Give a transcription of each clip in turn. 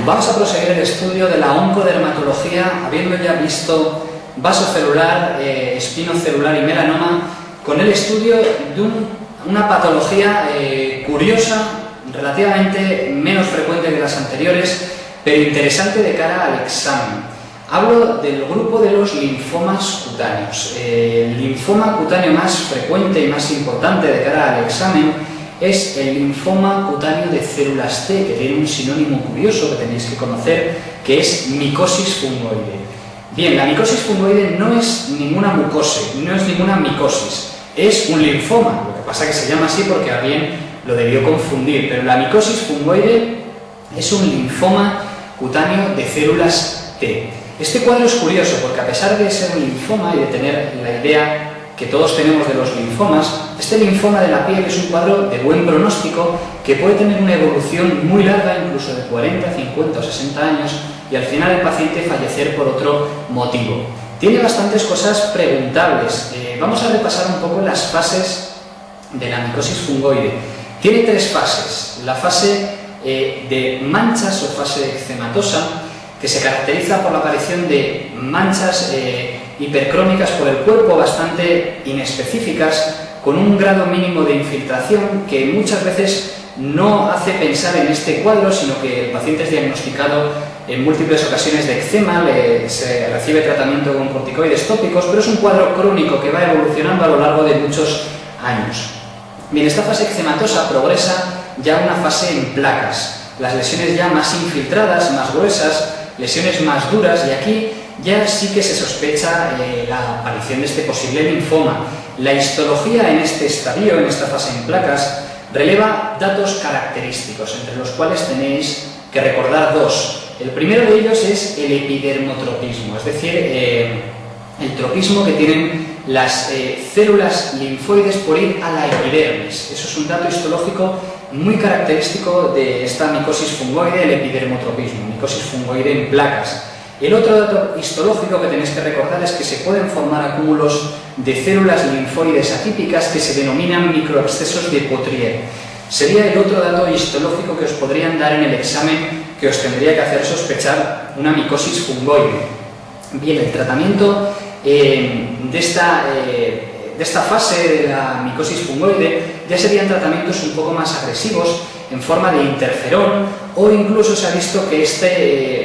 Vamos a proseguir el estudio de la oncodermatología, habiendo ya visto vaso celular, espino celular y melanoma, con el estudio de una patología curiosa, relativamente menos frecuente que las anteriores, pero interesante de cara al examen. Hablo del grupo de los linfomas cutáneos. El linfoma cutáneo más frecuente y más importante de cara al examen es el linfoma cutáneo de células T, que tiene un sinónimo curioso que tenéis que conocer, que es micosis fungoide. Bien, la micosis fungoide no es ninguna mucosis, no es ninguna micosis, es un linfoma. Lo que pasa es que se llama así porque alguien lo debió confundir, pero la micosis fungoide es un linfoma cutáneo de células T. Este cuadro es curioso porque, a pesar de ser un linfoma y de tener la idea que todos tenemos de los linfomas, este linfoma de la piel es un cuadro de buen pronóstico que puede tener una evolución muy larga, incluso de 40, 50 o 60 años, y al final el paciente fallecer por otro motivo. Tiene bastantes cosas preguntables. Vamos a repasar un poco las fases de la micosis fungoide. Tiene tres fases. La fase de manchas o fase eczematosa, que se caracteriza por la aparición de manchas hipercrónicas por el cuerpo bastante inespecíficas, con un grado mínimo de infiltración que muchas veces no hace pensar en este cuadro, sino que el paciente es diagnosticado en múltiples ocasiones de eczema, se recibe tratamiento con corticoides tópicos, pero es un cuadro crónico que va evolucionando a lo largo de muchos años. Bien, esta fase eczematosa progresa ya a una fase en placas, las lesiones ya más infiltradas, más gruesas, lesiones más duras, y aquí ya sí que se sospecha la aparición de este posible linfoma. La histología en este estadio, en esta fase en placas, releva datos característicos, entre los cuales tenéis que recordar dos. El primero de ellos es el epidermotropismo, es decir, el tropismo que tienen las células linfoides por ir a la epidermis. Eso es un dato histológico muy característico de esta micosis fungoide, el epidermotropismo, micosis fungoide en placas. El otro dato histológico que tenéis que recordar es que se pueden formar acúmulos de células linfoides atípicas que se denominan microabscesos de Potrier. Sería el otro dato histológico que os podrían dar en el examen, que os tendría que hacer sospechar una micosis fungoide. Bien, el tratamiento de esta fase de la micosis fungoide ya serían tratamientos un poco más agresivos, en forma de interferón, o incluso se ha visto que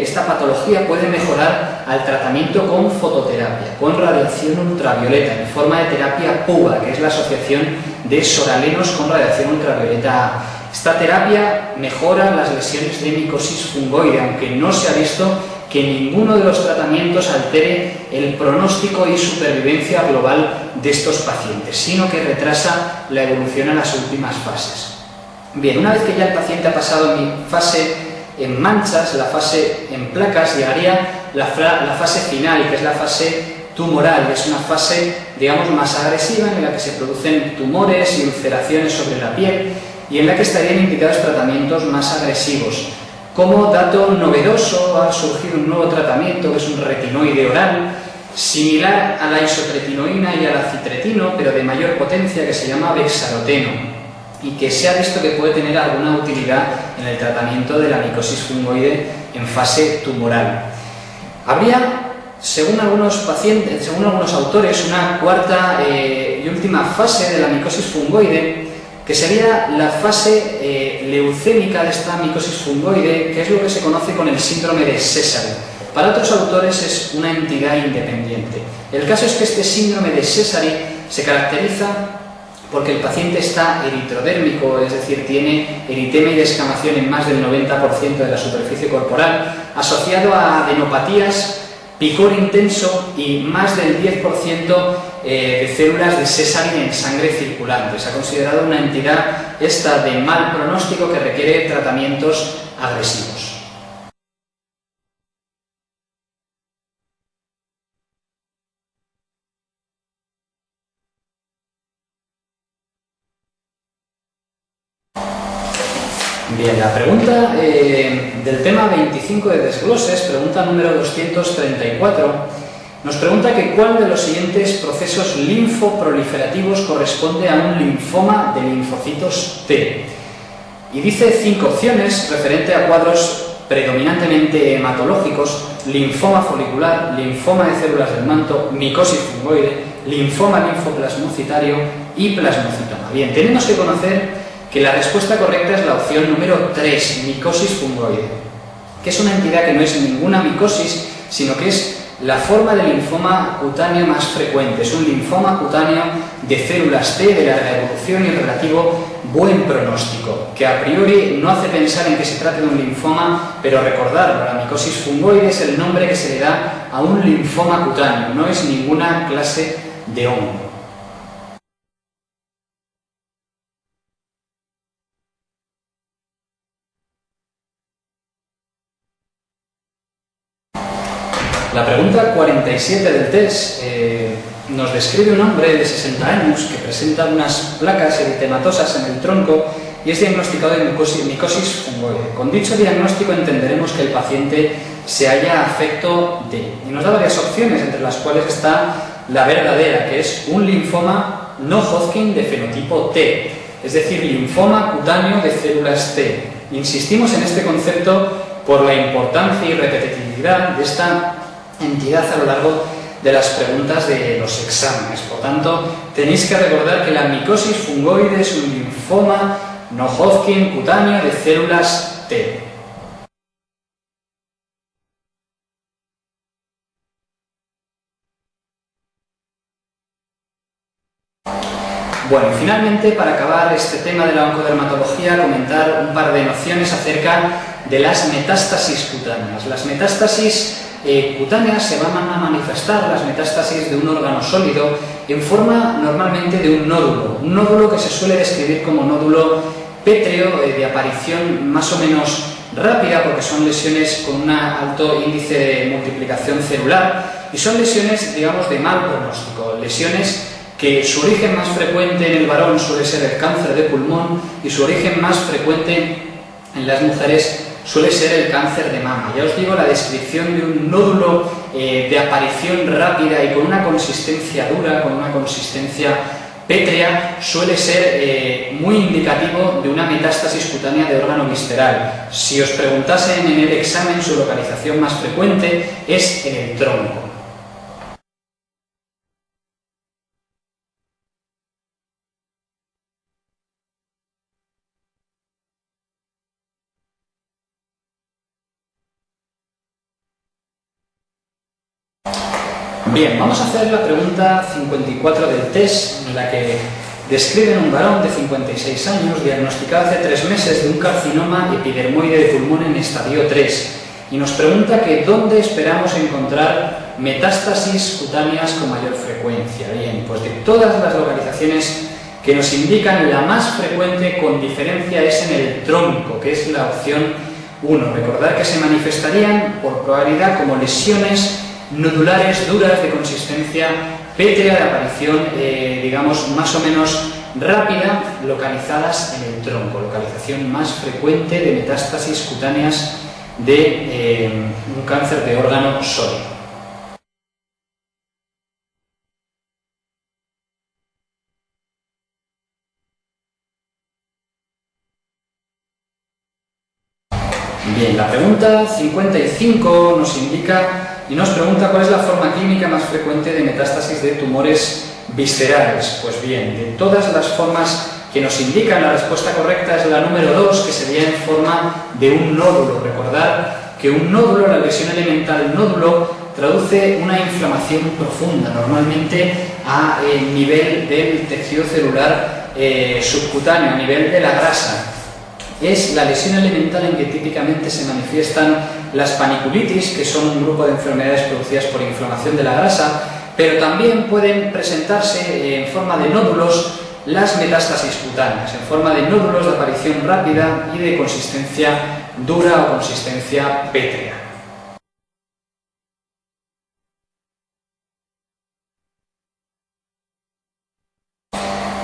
esta patología puede mejorar al tratamiento con fototerapia, con radiación ultravioleta, en forma de terapia PUVA, que es la asociación de soralenos con radiación ultravioleta A. Esta terapia mejora las lesiones de micosis fungoide, aunque no se ha visto que ninguno de los tratamientos altere el pronóstico y supervivencia global de estos pacientes, sino que retrasa la evolución a las últimas fases. Bien, una vez que ya el paciente ha pasado mi fase en manchas, la fase en placas, llegaría la fase final, que es la fase tumoral. Es una fase, digamos, más agresiva, en la que se producen tumores y ulceraciones sobre la piel, y en la que estarían indicados tratamientos más agresivos. Como dato novedoso, ha surgido un nuevo tratamiento, que es un retinoide oral, similar a la isotretinoína y al acitretino, pero de mayor potencia, que se llama bexaroteno, y que se ha visto que puede tener alguna utilidad en el tratamiento de la micosis fungoide en fase tumoral. Habría, según algunos autores, una cuarta y última fase de la micosis fungoide, que sería la fase leucémica de esta micosis fungoide, que es lo que se conoce con el síndrome de Sézary. Para otros autores es una entidad independiente. El caso es que este síndrome de Sézary se caracteriza porque el paciente está eritrodérmico, es decir, tiene eritema y descamación en más del 90% de la superficie corporal, asociado a adenopatías, picor intenso y más del 10% de células de Sézary en sangre circulante. Se ha considerado una entidad esta de mal pronóstico que requiere tratamientos agresivos. Bien, la pregunta del tema 25 de desgloses, pregunta número 234, nos pregunta que cuál de los siguientes procesos linfoproliferativos corresponde a un linfoma de linfocitos T. Y dice 5 opciones referente a cuadros predominantemente hematológicos: linfoma folicular, linfoma de células del manto, micosis fungoide, linfoma linfoplasmocitario y plasmocitoma. Bien, tenemos que conocer que la respuesta correcta es la opción número 3, micosis fungoide, que es una entidad que no es ninguna micosis, sino que es la forma de linfoma cutáneo más frecuente. Es un linfoma cutáneo de células T de larga evolución y relativo buen pronóstico, que a priori no hace pensar en que se trate de un linfoma, pero recordad, la micosis fungoide es el nombre que se le da a un linfoma cutáneo, no es ninguna clase de hongo. La pregunta 47 del test nos describe un hombre de 60 años que presenta unas placas eritematosas en el tronco y es diagnosticado de micosis fungoide. Con dicho diagnóstico entenderemos que el paciente se halla afecto de... Y nos da varias opciones, entre las cuales está la verdadera, que es un linfoma no Hodgkin de fenotipo T, es decir, linfoma cutáneo de células T. Insistimos en este concepto por la importancia y repetitividad de esta entidad a lo largo de las preguntas de los exámenes. Por tanto, tenéis que recordar que la micosis fungoide es un linfoma no Hodgkin cutáneo de células T. Bueno, y finalmente, para acabar este tema de la oncodermatología, comentar un par de nociones acerca de las metástasis cutáneas. Las metástasis cutáneas se van a manifestar, las metástasis de un órgano sólido, en forma normalmente de un nódulo que se suele describir como nódulo pétreo, de aparición más o menos rápida, porque son lesiones con un alto índice de multiplicación celular y son lesiones, digamos, de mal pronóstico, lesiones que su origen más frecuente en el varón suele ser el cáncer de pulmón y su origen más frecuente en las mujeres suele ser el cáncer de mama. Ya os digo, la descripción de un nódulo de aparición rápida y con una consistencia dura, con una consistencia pétrea, suele ser muy indicativo de una metástasis cutánea de órgano visceral. Si os preguntasen en el examen, su localización más frecuente es en el tronco. Bien, vamos a hacer la pregunta 54 del test, en la que describen un varón de 56 años diagnosticado hace 3 meses de un carcinoma epidermoide de pulmón en estadio 3 y nos pregunta que dónde esperamos encontrar metástasis cutáneas con mayor frecuencia. Bien, pues de todas las localizaciones que nos indican, la más frecuente con diferencia es en el tronco, que es la opción 1. Recordad que se manifestarían por probabilidad como lesiones nodulares duras de consistencia pétrea de aparición, digamos, más o menos rápida, localizadas en el tronco, localización más frecuente de metástasis cutáneas de un cáncer de órgano sólido. Bien, la pregunta 55 nos indica y nos pregunta cuál es la forma clínica más frecuente de metástasis de tumores viscerales. Pues bien, de todas las formas que nos indican, la respuesta correcta es la número 2, que sería en forma de un nódulo. Recordad que un nódulo, la lesión elemental nódulo, traduce una inflamación profunda, normalmente a nivel del tejido celular subcutáneo, a nivel de la grasa. Es la lesión elemental en que típicamente se manifiestan las paniculitis, que son un grupo de enfermedades producidas por inflamación de la grasa, pero también pueden presentarse en forma de nódulos las metástasis cutáneas, en forma de nódulos de aparición rápida y de consistencia dura o consistencia pétrea.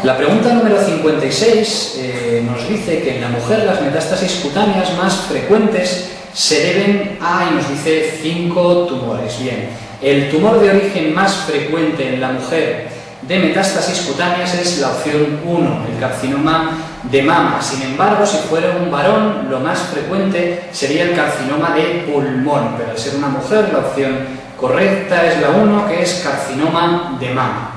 La pregunta número 56 nos dice que en la mujer las metástasis cutáneas más frecuentes se deben a, y nos dice, 5 tumores. Bien, el tumor de origen más frecuente en la mujer de metástasis cutáneas es la opción 1, el carcinoma de mama. Sin embargo, si fuera un varón, lo más frecuente sería el carcinoma de pulmón, pero al ser una mujer, la opción correcta es la 1, que es carcinoma de mama.